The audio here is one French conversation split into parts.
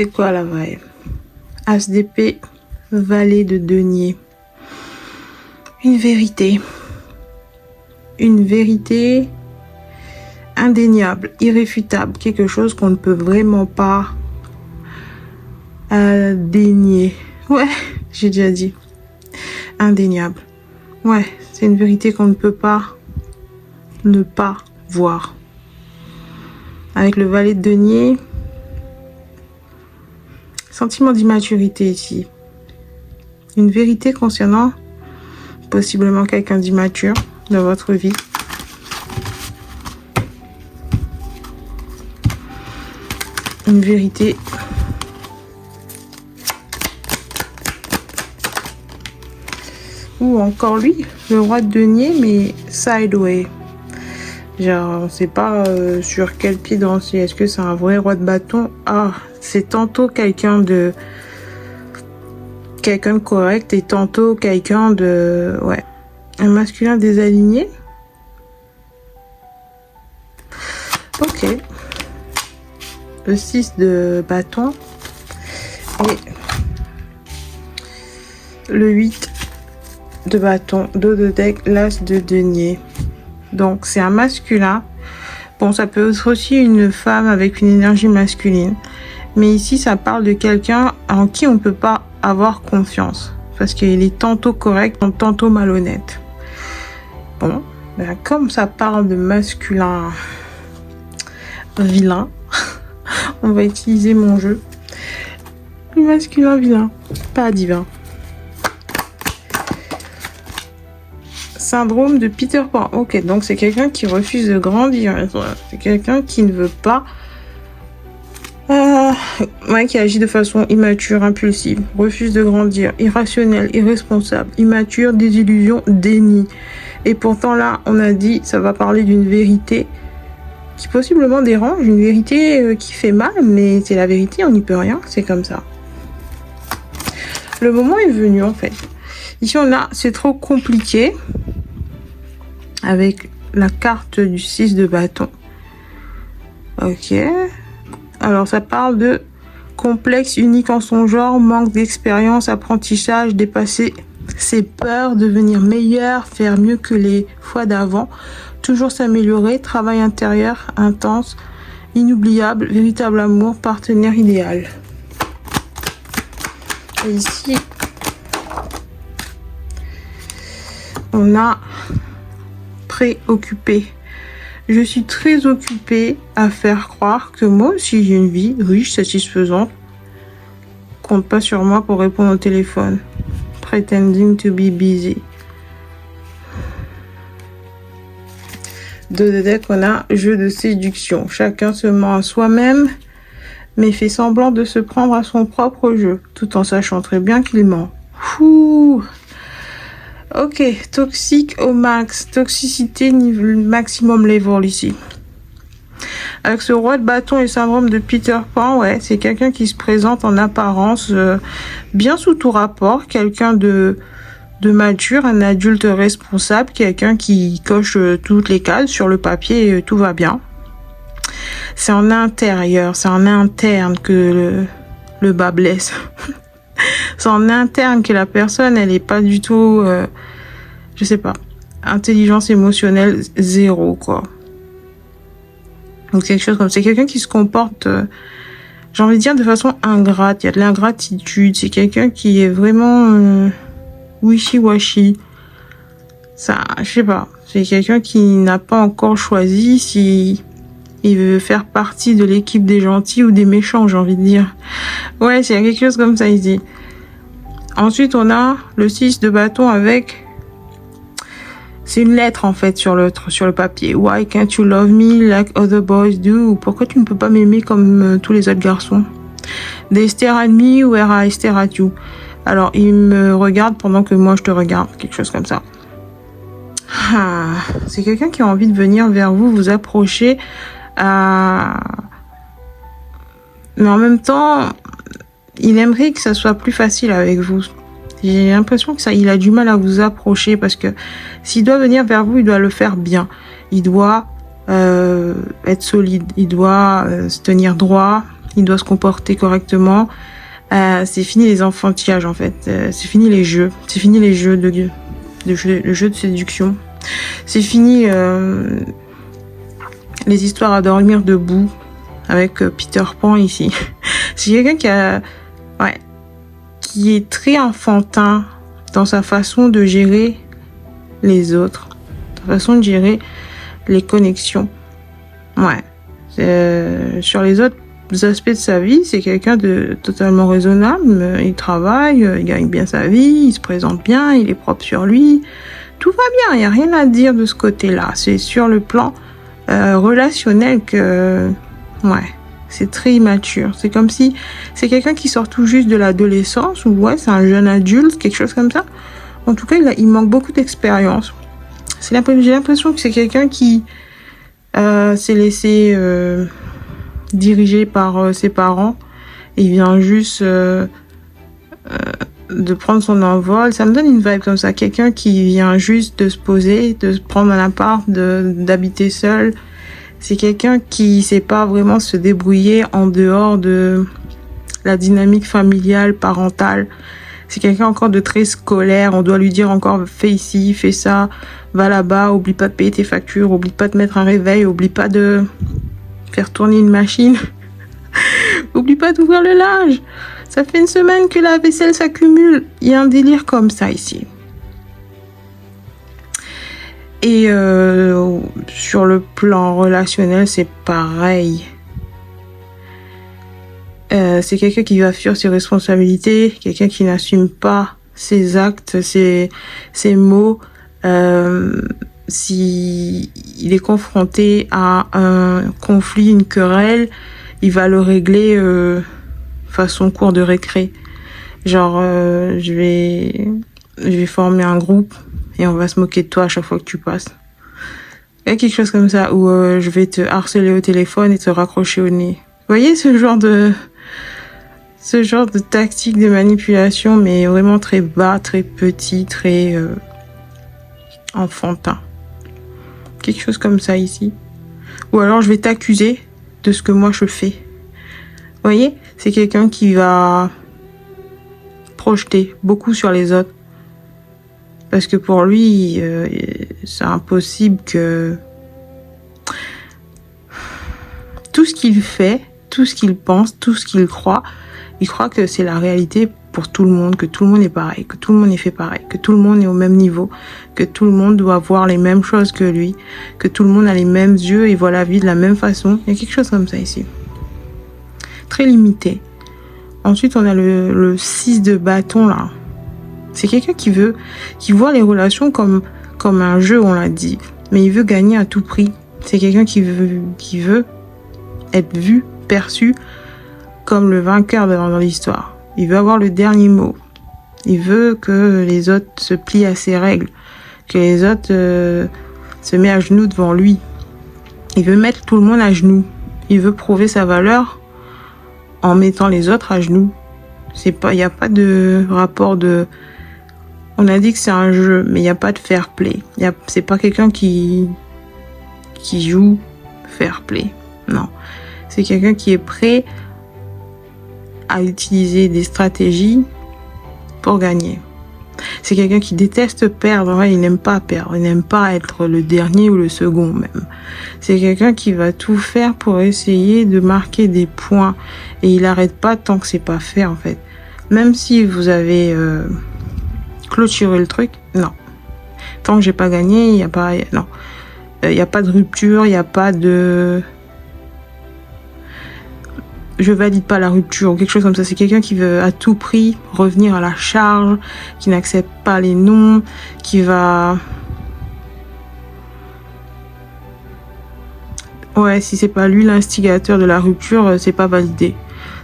c'est quoi la vraie? As d'épée, valet de denier. Une vérité. Une vérité indéniable, irréfutable. Quelque chose qu'on ne peut vraiment pas dénier. Ouais, j'ai déjà dit. Indéniable. Ouais, c'est une vérité qu'on ne peut pas ne pas voir. Avec le valet de denier, sentiment d'immaturité ici. Une vérité concernant possiblement quelqu'un d'immature dans votre vie. Une vérité ou encore lui, le roi de denier, mais sideway. Genre, on sait pas sur quel pied danser. Est-ce que c'est un vrai roi de bâton? Ah, c'est tantôt quelqu'un de correct et tantôt quelqu'un de... Ouais. Un masculin désaligné. Ok. Le 6 de bâton. Et le 8 de bâton. Dos de deck, l'as de denier. Donc, c'est un masculin. Bon, ça peut être aussi une femme avec une énergie masculine. Mais ici, ça parle de quelqu'un en qui on ne peut pas avoir confiance. Parce qu'il est tantôt correct, tantôt malhonnête. Bon, ben, comme ça parle de masculin vilain, on va utiliser mon jeu. Le masculin vilain, pas divin. Syndrome de Peter Pan. Ok, donc c'est quelqu'un qui refuse de grandir. C'est quelqu'un qui ne veut pas... ouais, qui agit de façon immature, impulsive, refuse de grandir, irrationnel, irresponsable, immature, désillusion, déni. Et pourtant là, on a dit, ça va parler d'une vérité qui possiblement dérange, une vérité qui fait mal, mais c'est la vérité, on n'y peut rien, c'est comme ça. Le moment est venu en fait. Ici on a, c'est trop compliqué, avec la carte du 6 de bâton. Ok. Alors ça parle de complexe, unique en son genre, manque d'expérience, apprentissage, dépasser ses peurs, devenir meilleur, faire mieux que les fois d'avant, toujours s'améliorer, travail intérieur intense, inoubliable, véritable amour, partenaire idéal. Et ici, on a préoccupé. Je suis très occupée à faire croire que moi aussi j'ai une vie riche, satisfaisante. Compte pas sur moi pour répondre au téléphone. Pretending to be busy. De deck, on a jeu de séduction. Chacun se ment à soi-même, mais fait semblant de se prendre à son propre jeu, tout en sachant très bien qu'il ment. Fouh. Ok, toxique au max. Toxicité niveau maximum level ici. Avec ce roi de bâton et syndrome de Peter Pan, ouais, c'est quelqu'un qui se présente en apparence bien sous tout rapport. Quelqu'un de mature, un adulte responsable, quelqu'un qui coche toutes les cases sur le papier et tout va bien. C'est en intérieur, c'est en interne que le bas blesse. C'est en interne que la personne, elle est pas du tout, je sais pas, intelligence émotionnelle zéro, quoi. Donc quelque chose comme ça. C'est quelqu'un qui se comporte, j'ai envie de dire, de façon ingrate. Il y a de l'ingratitude. C'est quelqu'un qui est vraiment wishy-washy. Ça, je sais pas. C'est quelqu'un qui n'a pas encore choisi si il veut faire partie de l'équipe des gentils ou des méchants, j'ai envie de dire. Ouais, c'est quelque chose comme ça ici. Ensuite, on a le 6 de bâton avec... C'est une lettre en fait sur le papier. Why can't you love me like other boys do? Pourquoi tu ne peux pas m'aimer comme tous les autres garçons? They stare at me where I stare at you. Alors, il me regarde pendant que moi je te regarde. Quelque chose comme ça. C'est quelqu'un qui a envie de venir vers vous, vous approcher. Mais en même temps, il aimerait que ça soit plus facile avec vous. J'ai l'impression que il a du mal à vous approcher parce que s'il doit venir vers vous, il doit le faire bien. Il doit être solide, il doit se tenir droit, il doit se comporter correctement. C'est fini les enfantillages en fait. C'est fini les jeux. C'est fini les jeux le jeu de séduction. C'est fini les histoires à dormir debout avec Peter Pan ici. C'est quelqu'un qui est très enfantin dans sa façon de gérer les autres, sa façon de gérer les connexions. Sur les autres aspects de sa vie, c'est quelqu'un de totalement raisonnable. Il travaille, il gagne bien sa vie, il se présente bien, il est propre sur lui. Tout va bien, il n'y a rien à dire de ce côté-là. C'est sur le plan relationnel que... c'est très immature. C'est comme si c'est quelqu'un qui sort tout juste de l'adolescence ou c'est un jeune adulte, quelque chose comme ça. En tout cas, il manque beaucoup d'expérience. J'ai l'impression que c'est quelqu'un qui s'est laissé diriger par ses parents. Il vient juste de prendre son envol. Ça me donne une vibe comme ça. Quelqu'un qui vient juste de se poser, de se prendre un appart, d'habiter seul. C'est quelqu'un qui sait pas vraiment se débrouiller en dehors de la dynamique familiale, parentale. C'est quelqu'un encore de très scolaire. On doit lui dire encore, fais ici, fais ça, va là-bas, oublie pas de payer tes factures, oublie pas de mettre un réveil, oublie pas de faire tourner une machine, oublie pas d'ouvrir le linge. Ça fait une semaine que la vaisselle s'accumule. Il y a un délire comme ça ici. Et sur le plan relationnel, c'est pareil. C'est quelqu'un qui va fuir ses responsabilités, quelqu'un qui n'assume pas ses actes, ses mots. Si il est confronté à un conflit, une querelle, il va le régler façon cours de récré. Genre, je vais former un groupe et on va se moquer de toi à chaque fois que tu passes. Il y a quelque chose comme ça où je vais te harceler au téléphone et te raccrocher au nez. Vous voyez ce genre de tactique de manipulation, mais vraiment très bas, très petit, très enfantin. Quelque chose comme ça ici. Ou alors je vais t'accuser de ce que moi je fais. Vous voyez, c'est quelqu'un qui va projeter beaucoup sur les autres. Parce que pour lui, c'est impossible que tout ce qu'il fait, tout ce qu'il pense, tout ce qu'il croit, il croit que c'est la réalité pour tout le monde, que tout le monde est pareil, que tout le monde est fait pareil, que tout le monde est au même niveau, que tout le monde doit voir les mêmes choses que lui, que tout le monde a les mêmes yeux et voit la vie de la même façon. Il y a quelque chose comme ça ici. Très limité. Ensuite, on a le 6 de bâton là. C'est quelqu'un qui voit les relations comme un jeu, on l'a dit, mais il veut gagner à tout prix. C'est quelqu'un qui veut être vu, perçu comme le vainqueur dans l'histoire. Il veut avoir le dernier mot. Il veut que les autres se plient à ses règles, que les autres se mettent à genoux devant lui. Il veut mettre tout le monde à genoux. Il veut prouver sa valeur en mettant les autres à genoux. Il n'y a pas de rapport de... On a dit que c'est un jeu, mais il n'y a pas de fair play. C'est pas quelqu'un qui joue fair play. Non. C'est quelqu'un qui est prêt à utiliser des stratégies pour gagner. C'est quelqu'un qui déteste perdre. Il n'aime pas perdre. Il n'aime pas être le dernier ou le second même. C'est quelqu'un qui va tout faire pour essayer de marquer des points. Et il n'arrête pas tant que c'est pas fait en fait. Même si vous avez... clôturer le truc, non. Tant que j'ai pas gagné, il y a pas, non. Il y a pas de rupture, il y a pas de, je valide pas la rupture ou quelque chose comme ça. C'est quelqu'un qui veut à tout prix revenir à la charge, qui n'accepte pas les noms, qui va, si c'est pas lui l'instigateur de la rupture, c'est pas validé.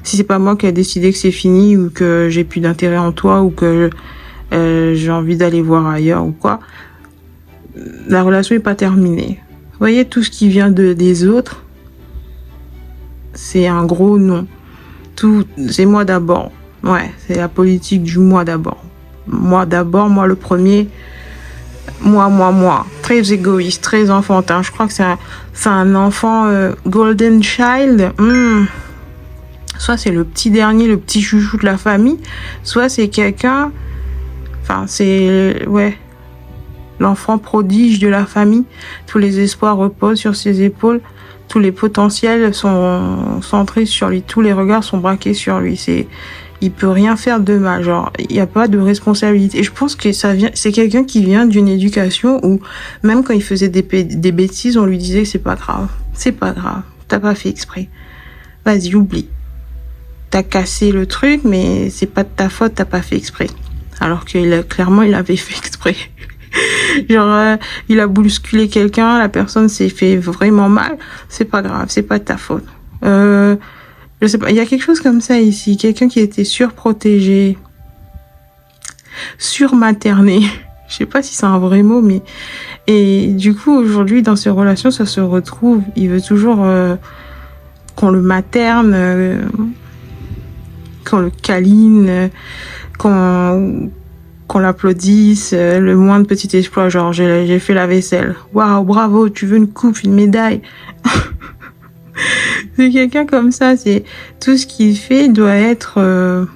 Si c'est pas moi qui a décidé que c'est fini ou que j'ai plus d'intérêt en toi ou que j'ai envie d'aller voir ailleurs ou quoi, la relation est pas terminée. Vous voyez, tout ce qui vient des autres, c'est un gros non. Tout, c'est moi d'abord. C'est la politique du moi d'abord. Moi d'abord, moi le premier. Moi. Très égoïste, très enfantin. Je crois que c'est un enfant golden child. Soit c'est le petit dernier, le petit chouchou de la famille, soit c'est quelqu'un, enfin c'est, ouais, l'enfant prodige de la famille. Tous les espoirs reposent sur ses épaules, tous les potentiels sont centrés sur lui, tous les regards sont braqués sur lui. Il peut rien faire de mal, genre il n'y a pas de responsabilité. Et je pense que c'est quelqu'un qui vient d'une éducation où même quand il faisait des bêtises, on lui disait c'est pas grave, t'as pas fait exprès, vas-y oublie. T'as cassé le truc, mais c'est pas de ta faute, t'as pas fait exprès. Alors clairement, il avait fait exprès. Genre, il a bousculé quelqu'un, la personne s'est fait vraiment mal, c'est pas grave, c'est pas de ta faute. Je sais pas, il y a quelque chose comme ça ici, quelqu'un qui était surprotégé, surmaterné. Je sais pas si c'est un vrai mot, mais... Et du coup, aujourd'hui, dans ces relations, ça se retrouve. Il veut toujours qu'on le materne... qu'on le câline, qu'on l'applaudisse, le moindre petit exploit, genre j'ai fait la vaisselle. Waouh, bravo, tu veux une coupe, une médaille. C'est quelqu'un comme ça, c'est tout ce qu'il fait doit être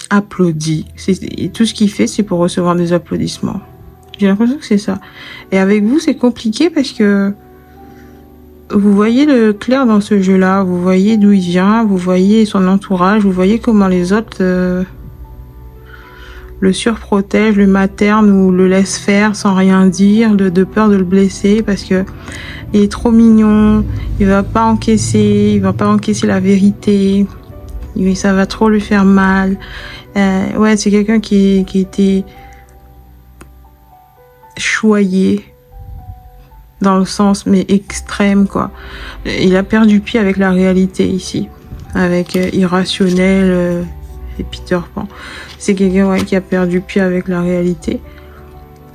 applaudi. Tout ce qu'il fait, c'est pour recevoir des applaudissements. J'ai l'impression que c'est ça. Et avec vous, c'est compliqué parce que vous voyez le clair dans ce jeu-là, vous voyez d'où il vient, vous voyez son entourage, vous voyez comment les autres le surprotègent, le maternent ou le laissent faire sans rien dire, de peur de le blesser parce que il est trop mignon, il va pas encaisser la vérité, ça va trop lui faire mal. Ouais, c'est quelqu'un qui était choyé. Dans le sens, mais extrême, quoi. Il a perdu pied avec la réalité ici. Avec Irrationnel et Peter Pan. C'est quelqu'un qui a perdu pied avec la réalité.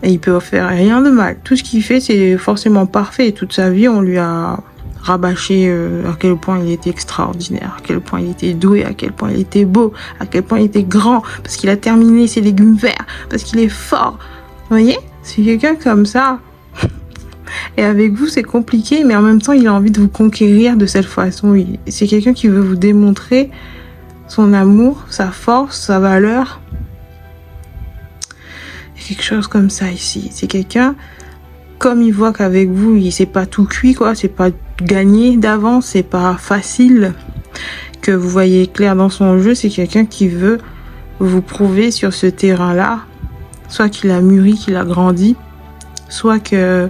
Et il peut faire rien de mal. Tout ce qu'il fait, c'est forcément parfait. Toute sa vie, on lui a rabâché à quel point il était extraordinaire, à quel point il était doué, à quel point il était beau, à quel point il était grand, parce qu'il a terminé ses légumes verts, parce qu'il est fort. Vous voyez? C'est quelqu'un comme ça. Et avec vous, c'est compliqué, mais en même temps, il a envie de vous conquérir de cette façon. C'est quelqu'un qui veut vous démontrer son amour, sa force, sa valeur. Il y a quelque chose comme ça ici. C'est quelqu'un, comme il voit qu'avec vous, c'est pas tout cuit, quoi. C'est pas gagné d'avance, c'est pas facile. Que vous voyez clair dans son jeu, c'est quelqu'un qui veut vous prouver sur ce terrain-là. Soit qu'il a mûri, qu'il a grandi, soit que...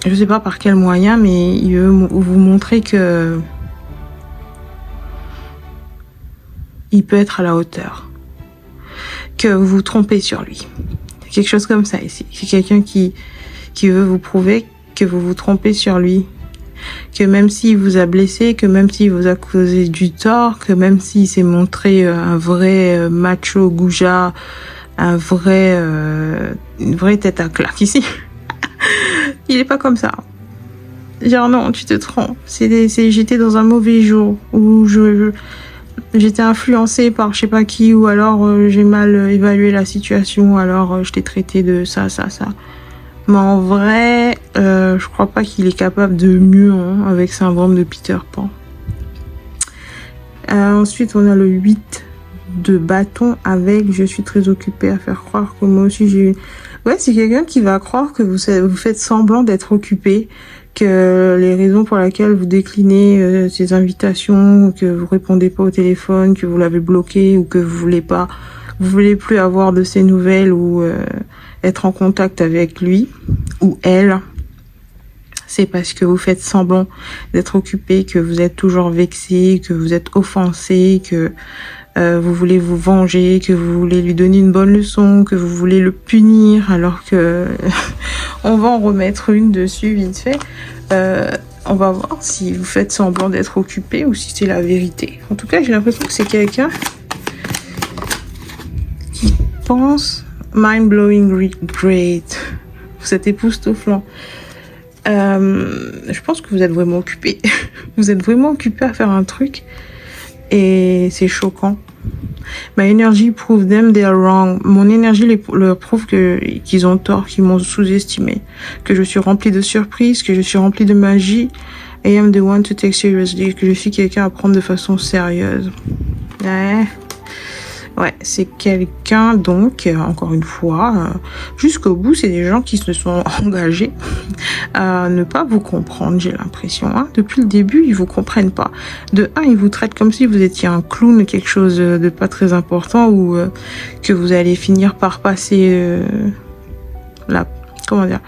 je sais pas par quel moyen, mais il veut vous montrer que il peut être à la hauteur, que vous vous trompez sur lui. Quelque chose comme ça ici. C'est quelqu'un qui veut vous prouver que vous vous trompez sur lui, que même s'il vous a blessé, que même s'il vous a causé du tort, que même s'il s'est montré un vrai macho goujat, une vraie tête à claque ici. Il est pas comme ça. Genre non, tu te trompes. J'étais dans un mauvais jour où j'étais influencée par je sais pas qui, ou alors j'ai mal évalué la situation, ou alors je t'ai traité de ça. Mais en vrai, je crois pas qu'il est capable de mieux avec syndrome de Peter Pan. Ensuite, on a le 8 de bâton avec je suis très occupée à faire croire que moi aussi j'ai une... Ouais, c'est quelqu'un qui va croire que vous faites semblant d'être occupé, que les raisons pour lesquelles vous déclinez ces invitations, que vous répondez pas au téléphone, que vous l'avez bloqué ou que vous voulez plus avoir de ses nouvelles ou être en contact avec lui ou elle, c'est parce que vous faites semblant d'être occupé, que vous êtes toujours vexé, que vous êtes offensé, que vous voulez vous venger, que vous voulez lui donner une bonne leçon, que vous voulez le punir, alors que on va en remettre une dessus vite fait. On va voir si vous faites semblant d'être occupé ou si c'est la vérité. En tout cas, j'ai l'impression que c'est quelqu'un qui pense mind-blowing great. Vous êtes époustouflant. Je pense que vous êtes vraiment occupé. Vous êtes vraiment occupé à faire un truc. Et c'est choquant. My energy prove them they are wrong. Mon énergie leur prouve qu'ils ont tort, qu'ils m'ont sous-estimé. Que je suis remplie de surprises, que je suis remplie de magie. I am the one to take seriously. Que je suis quelqu'un à prendre de façon sérieuse. Ouais, c'est quelqu'un, donc, encore une fois, jusqu'au bout, c'est des gens qui se sont engagés à ne pas vous comprendre, j'ai l'impression. Hein. Depuis le début, ils vous comprennent pas. De un, ils vous traitent comme si vous étiez un clown, quelque chose de pas très important, ou que vous allez finir par passer comment dire,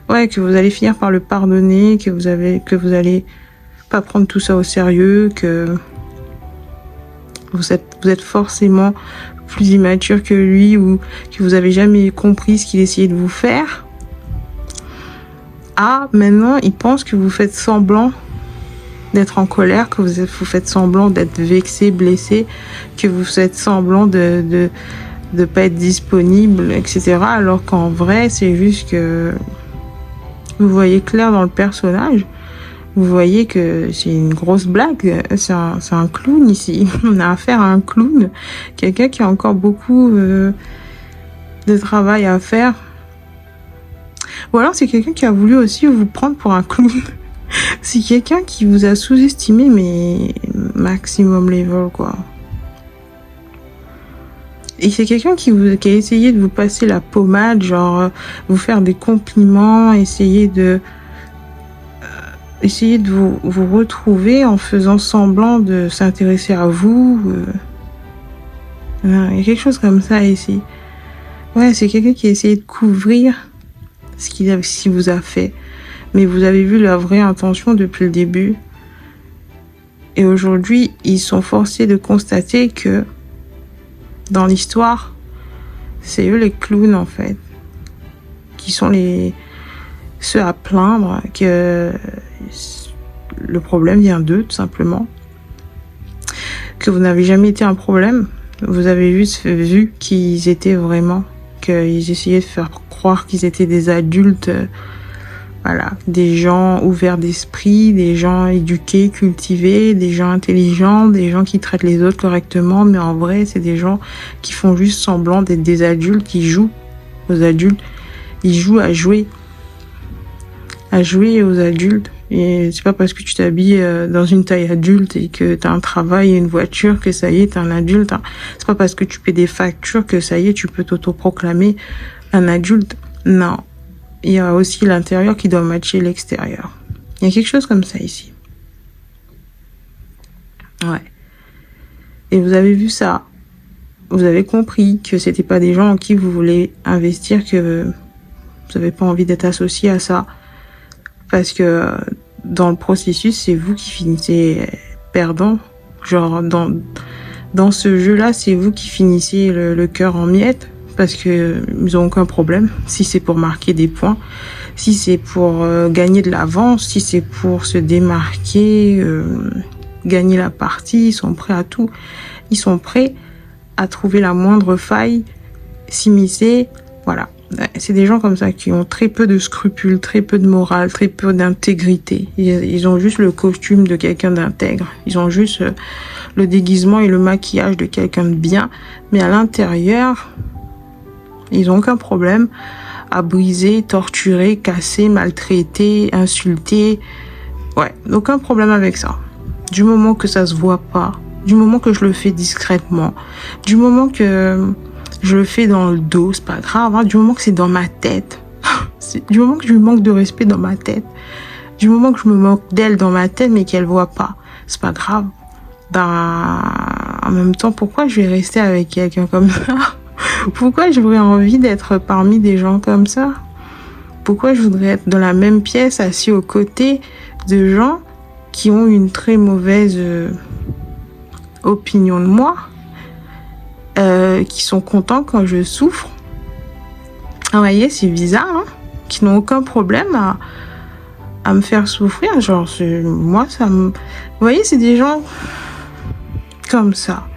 ouais, que vous allez finir par le pardonner, que vous allez pas prendre tout ça au sérieux, que vous êtes forcément plus immature que lui ou que vous avez jamais compris ce qu'il essayait de vous faire. Ah, maintenant, il pense que vous faites semblant d'être en colère, que vous faites semblant d'être vexé, blessé, que vous faites semblant de pas être disponible, etc. Alors qu'en vrai, c'est juste que vous voyez clair dans le personnage. Vous voyez que c'est une grosse blague, c'est un clown ici. On a affaire à un clown, quelqu'un qui a encore beaucoup de travail à faire. Ou alors c'est quelqu'un qui a voulu aussi vous prendre pour un clown. C'est quelqu'un qui vous a sous-estimé, mais maximum level, quoi. Et c'est quelqu'un qui a essayé de vous passer la pommade, genre vous faire des compliments, essayer de vous retrouver en faisant semblant de s'intéresser à vous. Il y a quelque chose comme ça ici. Ouais, c'est quelqu'un qui a essayé de couvrir ce qu'il vous a fait. Mais vous avez vu la vraie intention depuis le début. Et aujourd'hui, ils sont forcés de constater que dans l'histoire, c'est eux les clowns en fait. Qui sont ceux à plaindre, que le problème vient d'eux, tout simplement. Que vous n'avez jamais été un problème. Vous avez juste vu qu'ils étaient vraiment, qu'ils essayaient de faire croire qu'ils étaient des adultes, voilà, des gens ouverts d'esprit, des gens éduqués, cultivés, des gens intelligents, des gens qui traitent les autres correctement, mais en vrai, c'est des gens qui font juste semblant d'être des adultes, qui jouent aux adultes. Ils jouent à jouer aux adultes. Et c'est pas parce que tu t'habilles dans une taille adulte et que t'as un travail et une voiture que ça y est, t'es un adulte. Hein. C'est pas parce que tu paies des factures que ça y est, tu peux t'autoproclamer un adulte. Non. Il y a aussi l'intérieur qui doit matcher l'extérieur. Il y a quelque chose comme ça ici. Ouais. Et vous avez vu ça. Vous avez compris que c'était pas des gens en qui vous voulez investir, que vous avez pas envie d'être associé à ça. Parce que dans le processus, c'est vous qui finissez perdant. Genre, dans ce jeu-là, c'est vous qui finissez le cœur en miettes. Parce que ils ont aucun problème. Si c'est pour marquer des points, si c'est pour gagner de l'avance, si c'est pour se démarquer, gagner la partie, ils sont prêts à tout. Ils sont prêts à trouver la moindre faille, s'immiscer, voilà. C'est des gens comme ça qui ont très peu de scrupules, très peu de morale, très peu d'intégrité. Ils ont juste le costume de quelqu'un d'intègre. Ils ont juste le déguisement et le maquillage de quelqu'un de bien. Mais à l'intérieur, ils n'ont aucun problème à briser, torturer, casser, maltraiter, insulter. Ouais, aucun problème avec ça. Du moment que ça se voit pas, du moment que je le fais discrètement, du moment que je le fais dans le dos, c'est pas grave, hein, du moment que c'est dans ma tête, du moment que je lui manque de respect dans ma tête, du moment que je me moque d'elle dans ma tête mais qu'elle voit pas, c'est pas grave. Ben, en même temps, pourquoi je vais rester avec quelqu'un comme ça? Pourquoi j'aurais envie d'être parmi des gens comme ça? Pourquoi je voudrais être dans la même pièce, assis aux côtés de gens qui ont une très mauvaise opinion de moi, qui sont contents quand je souffre? Vous voyez, c'est bizarre, hein? Qui n'ont aucun problème à me faire souffrir. Genre, moi, ça me... Vous voyez, c'est des gens comme ça.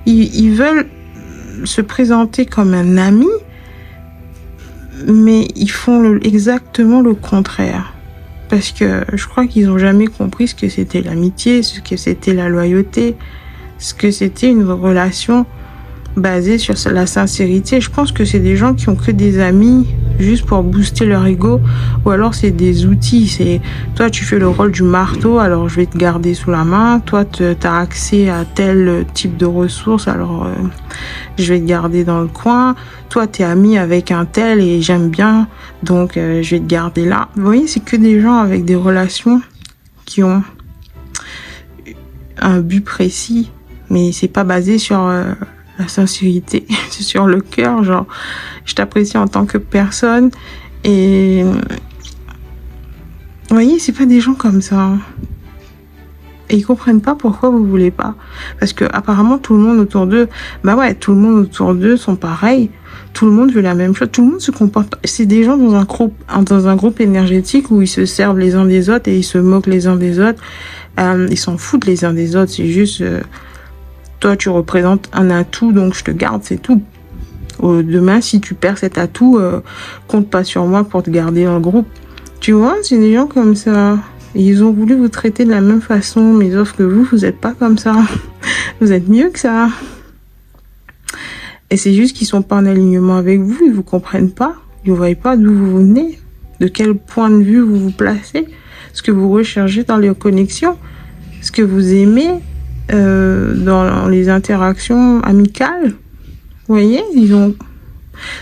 Ils veulent se présenter comme un ami, mais ils font exactement le contraire. Parce que je crois qu'ils n'ont jamais compris ce que c'était l'amitié, ce que c'était la loyauté. ce que c'était une relation basée sur la sincérité. Je pense que c'est des gens qui ont que des amis juste pour booster leur ego, ou alors c'est des outils. C'est toi, tu fais le rôle du marteau, alors je vais te garder sous la main. Toi, tu as accès à tel type de ressources, alors je vais te garder dans le coin. Toi, t'es ami avec un tel et j'aime bien, donc je vais te garder là. Vous voyez, c'est que des gens avec des relations qui ont un but précis, mais c'est pas basé sur la sincérité, c'est sur le cœur, genre je t'apprécie en tant que personne. Et vous voyez, c'est pas des gens comme ça, et ils comprennent pas pourquoi vous voulez pas, parce que apparemment tout le monde autour d'eux, tout le monde autour d'eux sont pareils, tout le monde veut la même chose, tout le monde se comporte. C'est des gens dans un groupe énergétique où ils se servent les uns des autres et ils se moquent les uns des autres. Ils s'en foutent les uns des autres, c'est juste toi tu représentes un atout, donc je te garde, c'est tout. Demain, si tu perds cet atout, compte pas sur moi pour te garder dans le groupe. Tu vois, c'est des gens comme ça. Et ils ont voulu vous traiter de la même façon, mais sauf que vous êtes pas comme ça. Vous êtes mieux que ça. Et c'est juste qu'ils sont pas en alignement avec vous, ils vous comprennent pas. Ils ne voient pas d'où vous venez, de quel point de vue vous vous placez, ce que vous recherchez dans les connexions, ce que vous aimez dans les interactions amicales. Vous voyez,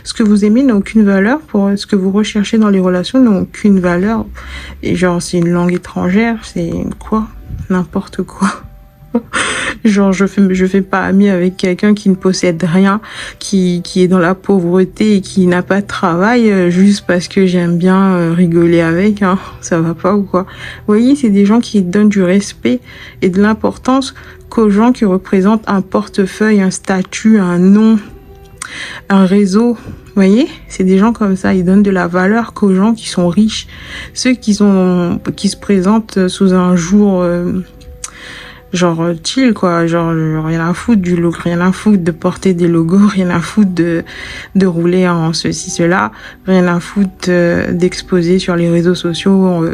ce que vous aimez n'a aucune valeur pour ce que vous recherchez dans les relations n'a aucune valeur. Et genre, c'est une langue étrangère, c'est quoi? N'importe quoi. Genre, je fais pas ami avec quelqu'un qui ne possède rien, qui est dans la pauvreté et qui n'a pas de travail juste parce que j'aime bien rigoler avec, hein. Ça va pas ou quoi? Vous voyez, c'est des gens qui donnent du respect et de l'importance qu'aux gens qui représentent un portefeuille, un statut, un nom, un réseau. Vous voyez, c'est des gens comme ça, ils donnent de la valeur qu'aux gens qui sont riches, ceux qui se présentent sous un jour genre chill quoi, genre rien à foutre du look, rien à foutre de porter des logos, rien à foutre de rouler en ceci cela, rien à foutre d'exposer sur les réseaux sociaux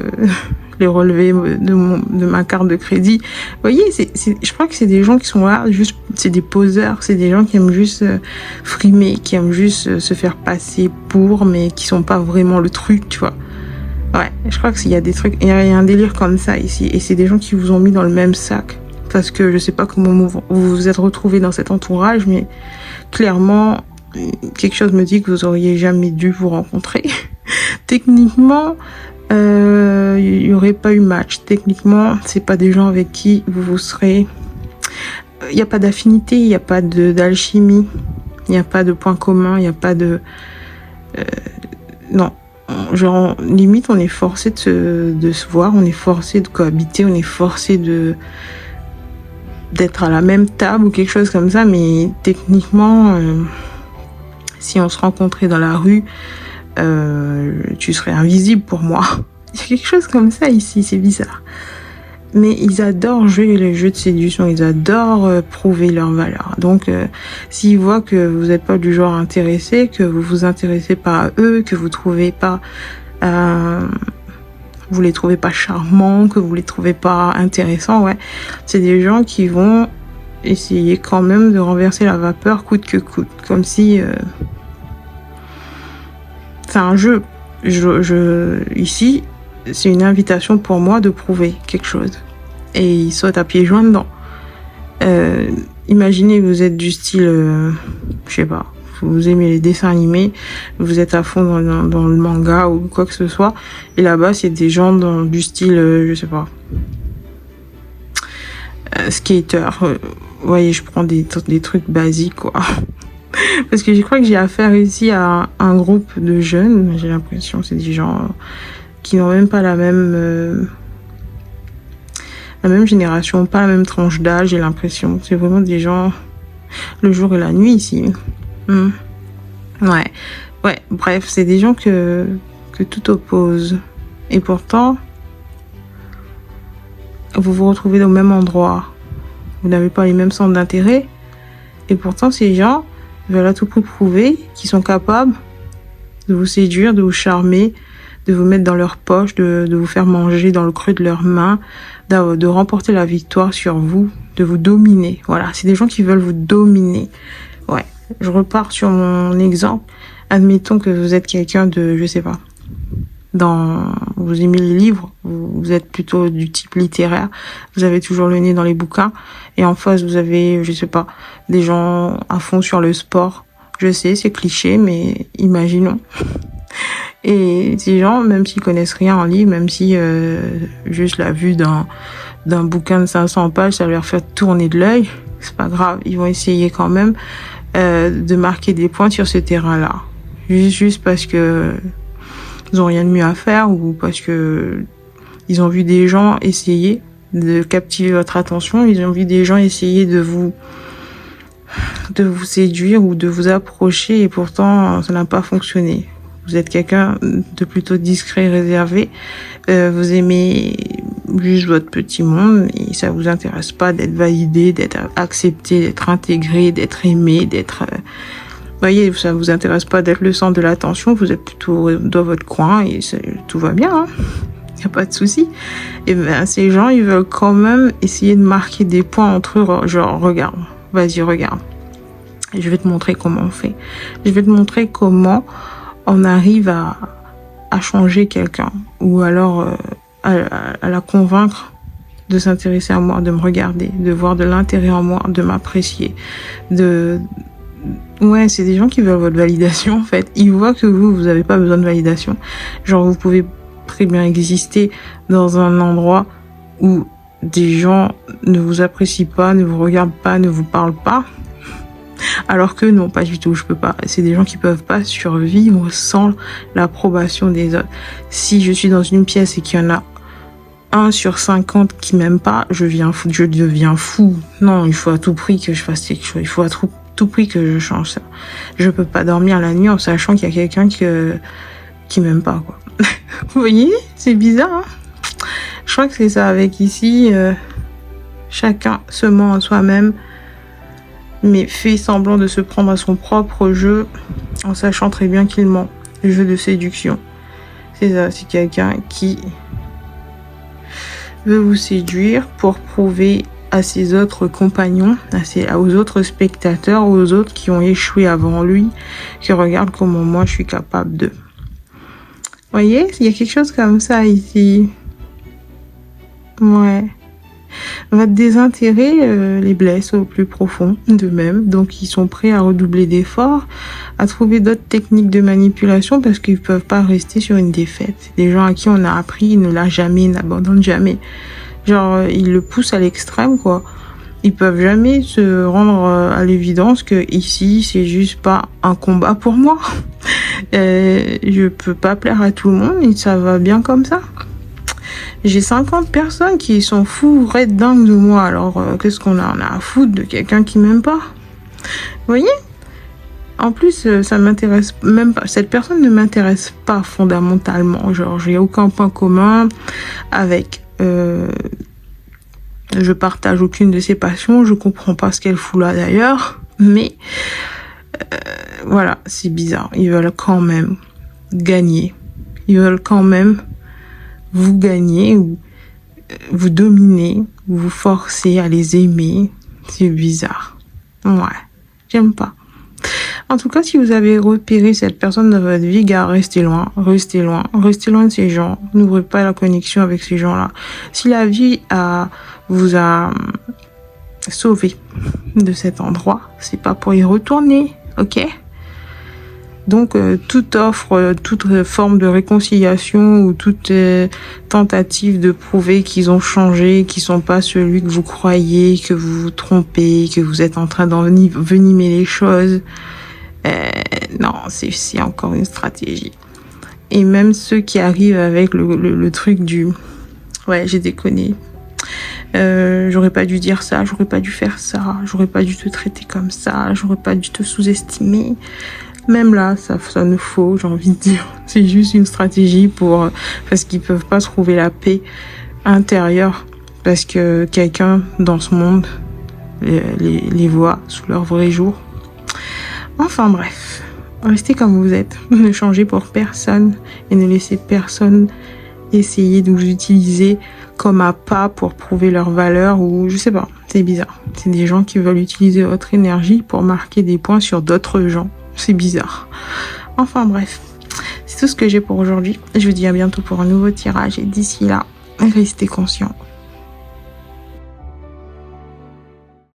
les relevés de ma carte de crédit. Vous voyez, je crois que c'est des gens qui sont là juste, c'est des poseurs, c'est des gens qui aiment juste frimer, qui aiment juste se faire passer pour, mais qui sont pas vraiment le truc, tu vois. Ouais, je crois qu'il y a des trucs, il y a un délire comme ça ici, et c'est des gens qui vous ont mis dans le même sac. Parce que je sais pas comment vous vous êtes retrouvés dans cet entourage, mais clairement, quelque chose me dit que vous auriez jamais dû vous rencontrer. Techniquement, il y aurait pas eu match. Techniquement, c'est pas des gens avec qui vous serez. Il y a pas d'affinité, il y a pas d'alchimie, il y a pas de point commun, il y a pas de. Non. Genre, limite, on est forcé de se voir, on est forcé de cohabiter, on est forcé d'être à la même table ou quelque chose comme ça, mais techniquement, si on se rencontrait dans la rue, tu serais invisible pour moi. Il y a quelque chose comme ça ici, c'est bizarre. Mais ils adorent jouer les jeux de séduction, ils adorent prouver leur valeur. Donc, s'ils voient que vous n'êtes pas du genre intéressé, que vous vous intéressez pas à eux, que vous trouvez pas, vous les trouvez pas charmants, que vous les trouvez pas intéressants, ouais, c'est des gens qui vont essayer quand même de renverser la vapeur coûte que coûte, comme si c'est un jeu. Ici, c'est une invitation pour moi de prouver quelque chose. Et ils sautent à pieds joints dedans. Imaginez, vous êtes du style, je sais pas, vous aimez les dessins animés, vous êtes à fond dans le manga ou quoi que ce soit, et là-bas, c'est des gens du style, je sais pas, skater. Vous voyez, je prends des trucs basiques, quoi. Parce que je crois que j'ai affaire ici à un groupe de jeunes, j'ai l'impression, c'est des gens qui n'ont même pas la même génération, pas la même tranche d'âge, j'ai l'impression. C'est vraiment des gens, le jour et la nuit ici. Ouais, bref, c'est des gens que tout oppose. Et pourtant, vous vous retrouvez au même endroit. Vous n'avez pas les mêmes centres d'intérêt. Et pourtant, ces gens veulent à tout prix prouver qu'ils sont capables de vous séduire, de vous charmer, de vous mettre dans leur poche, de vous faire manger dans le creux de leurs mains, de remporter la victoire sur vous, de vous dominer. Voilà, c'est des gens qui veulent vous dominer. Ouais, je repars sur mon exemple. Admettons que vous êtes quelqu'un de, je sais pas, vous aimez les livres, vous êtes plutôt du type littéraire, vous avez toujours le nez dans les bouquins, et en face vous avez, je sais pas, des gens à fond sur le sport. Je sais, c'est cliché, mais imaginons. Et ces gens, même s'ils connaissent rien en livre, même si juste la vue d'un bouquin de 500 pages, ça leur fait tourner de l'œil, c'est pas grave, ils vont essayer quand même de marquer des points sur ce terrain-là. Juste parce que ils ont rien de mieux à faire ou parce que ils ont vu des gens essayer de captiver votre attention, ils ont vu des gens essayer de vous séduire ou de vous approcher et pourtant ça n'a pas fonctionné. Vous êtes quelqu'un de plutôt discret, réservé, vous aimez juste votre petit monde et ça vous intéresse pas d'être validé, d'être accepté, d'être intégré, d'être aimé, d'être... voyez, ça vous intéresse pas d'être le centre de l'attention, vous êtes plutôt dans votre coin et tout va bien, hein. Y a pas de souci. Et ben ces gens, ils veulent quand même essayer de marquer des points entre eux, genre regarde, vas-y regarde. Et je vais te montrer comment on fait. Je vais te montrer comment on arrive à changer quelqu'un ou alors à la convaincre de s'intéresser à moi, de me regarder, de voir de l'intérêt en moi, de m'apprécier, ouais, c'est des gens qui veulent votre validation, en fait. Ils voient que vous avez pas besoin de validation. Genre, vous pouvez très bien exister dans un endroit où des gens ne vous apprécient pas, ne vous regardent pas, ne vous parlent pas. Alors que non, pas du tout, je peux pas. C'est des gens qui peuvent pas survivre sans l'approbation des autres. Si je suis dans une pièce et qu'il y en a 1 sur 50 qui m'aime pas, je deviens fou. Non, il faut à tout prix que je fasse quelque chose. Il faut à tout prix que je change ça. Je peux pas dormir la nuit en sachant qu'il y a quelqu'un qui m'aime pas, quoi. Vous voyez? C'est bizarre, hein? Je crois que c'est ça avec ici, chacun se ment à soi-même, mais fait semblant de se prendre à son propre jeu en sachant très bien qu'il ment. Le jeu de séduction. C'est ça, c'est quelqu'un qui veut vous séduire pour prouver à ses autres compagnons, aux autres spectateurs, aux autres qui ont échoué avant lui, qui regardent comment moi je suis capable de. Vous voyez, il y a quelque chose comme ça ici. Ouais. Votre désintérêt les blesse au plus profond d'eux-mêmes, donc ils sont prêts à redoubler d'efforts, à trouver d'autres techniques de manipulation parce qu'ils peuvent pas rester sur une défaite. Des gens à qui on a appris, ils ne lâchent jamais, ils n'abandonnent jamais. Genre, ils le poussent à l'extrême, quoi. Ils peuvent jamais se rendre à l'évidence que ici, c'est juste pas un combat pour moi. Je peux pas plaire à tout le monde et ça va bien comme ça. J'ai 50 personnes qui sont fous, raides dingues de moi. Alors, qu'est-ce qu'on a? On a à foutre de quelqu'un qui m'aime pas. Vous voyez? En plus, ça m'intéresse même pas. Cette personne ne m'intéresse pas fondamentalement. Genre, j'ai aucun point commun avec... je partage aucune de ses passions. Je comprends pas ce qu'elle fout là d'ailleurs. Mais, voilà, c'est bizarre. Ils veulent quand même gagner. Ils veulent quand même vous gagner ou vous dominer, ou vous forcer à les aimer. C'est bizarre. Ouais, j'aime pas. En tout cas, si vous avez repéré cette personne dans votre vie, gars, restez loin, restez loin, restez loin de ces gens. N'ouvrez pas la connexion avec ces gens-là. Si la vie vous a sauvé de cet endroit, c'est pas pour y retourner, ok? Donc, toute offre, toute forme de réconciliation ou toute tentative de prouver qu'ils ont changé, qu'ils sont pas celui que vous croyez, que vous vous trompez, que vous êtes en train d'envenimer les choses, non, c'est encore une stratégie. Et même ceux qui arrivent avec le truc du « ouais, j'ai déconné ». J'aurais pas dû dire ça, j'aurais pas dû faire ça, j'aurais pas dû te traiter comme ça, j'aurais pas dû te sous-estimer. Même là, ça ne faut, j'ai envie de dire. C'est juste une stratégie parce qu'ils peuvent pas trouver la paix intérieure parce que quelqu'un dans ce monde les voit sous leur vrai jour. Enfin bref, restez comme vous êtes. Ne changez pour personne et ne laissez personne essayer de vous utiliser comme à pas pour prouver leur valeur ou je sais pas, c'est bizarre. C'est des gens qui veulent utiliser votre énergie pour marquer des points sur d'autres gens. C'est bizarre. Enfin bref, c'est tout ce que j'ai pour aujourd'hui. Je vous dis à bientôt pour un nouveau tirage et d'ici là, restez conscients.